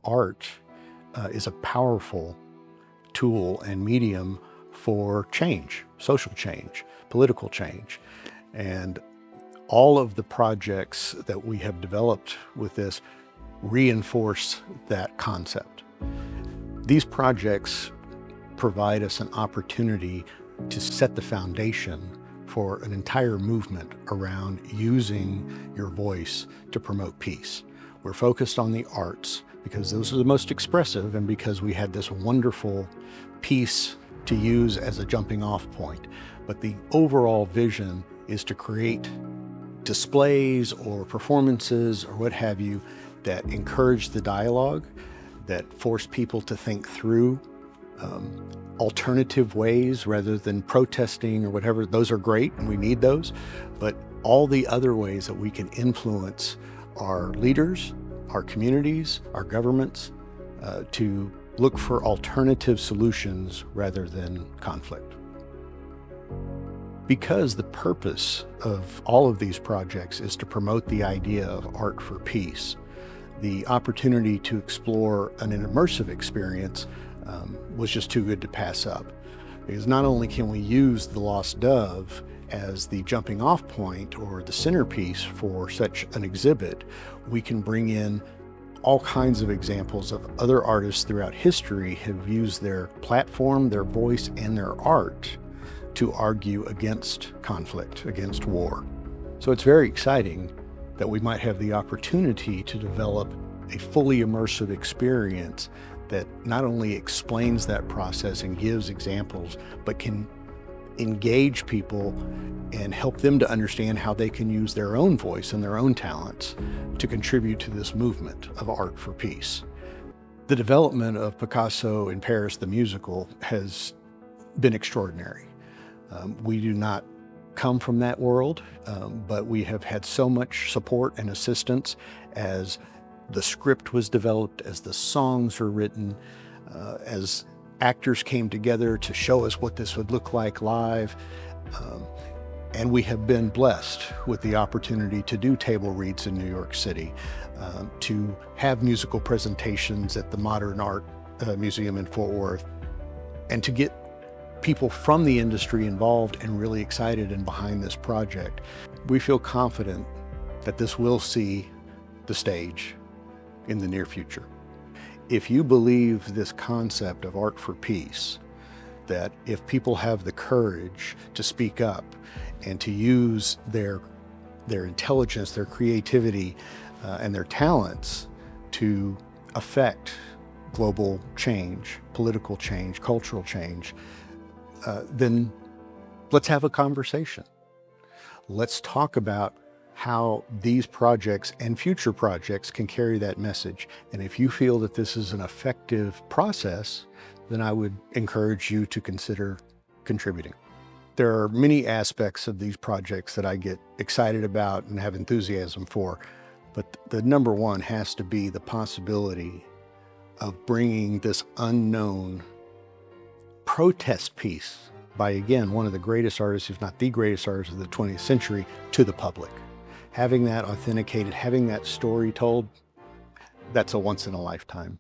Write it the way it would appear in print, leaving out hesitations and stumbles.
art is a powerful tool and medium for change, social change, political change. And all of the projects that we have developed with this reinforce that concept. These projects provide us an opportunity to set the foundation for an entire movement around using your voice to promote peace. We're focused on the arts because those are the most expressive, and because we had this wonderful piece to use as a jumping off point. But the overall vision is to create displays or performances or what have you that encourage the dialogue, that force people to think through alternative ways rather than protesting or whatever. Those are great and we need those, but all the other ways that we can influence our leaders, our communities, our governments to look for alternative solutions rather than conflict. Because the purpose of all of these projects is to promote the idea of art for peace, the opportunity to explore an immersive experience was just too good to pass up. Because not only can we use the Lost Dove as the jumping off point or the centerpiece for such an exhibit, we can bring in all kinds of examples of other artists throughout history have used their platform, their voice, and their art to argue against conflict, against war. So it's very exciting that we might have the opportunity to develop a fully immersive experience that not only explains that process and gives examples, but can engage people and help them to understand how they can use their own voice and their own talents to contribute to this movement of art for peace. The development of Picasso in Paris, the musical, has been extraordinary. We do not come from that world, but we have had so much support and assistance as the script was developed, as the songs were written, as actors came together to show us what this would look like live. And we have been blessed with the opportunity to do table reads in New York City, to have musical presentations at the Modern Art Museum in Fort Worth, and to get people from the industry involved and really excited and behind this project. We feel confident that this will see the stage in the near future. If you believe this concept of art for peace, that if people have the courage to speak up and to use their intelligence, their creativity, and their talents to affect global change, political change, cultural change, then let's have a conversation. Let's talk about how these projects and future projects can carry that message. And if you feel that this is an effective process, then I would encourage you to consider contributing. There are many aspects of these projects that I get excited about and have enthusiasm for, but the number one has to be the possibility of bringing this unknown protest piece by, again, one of the greatest artists, if not the greatest artist of the 20th century, to the public. Having that authenticated, having that story told, that's a once in a lifetime.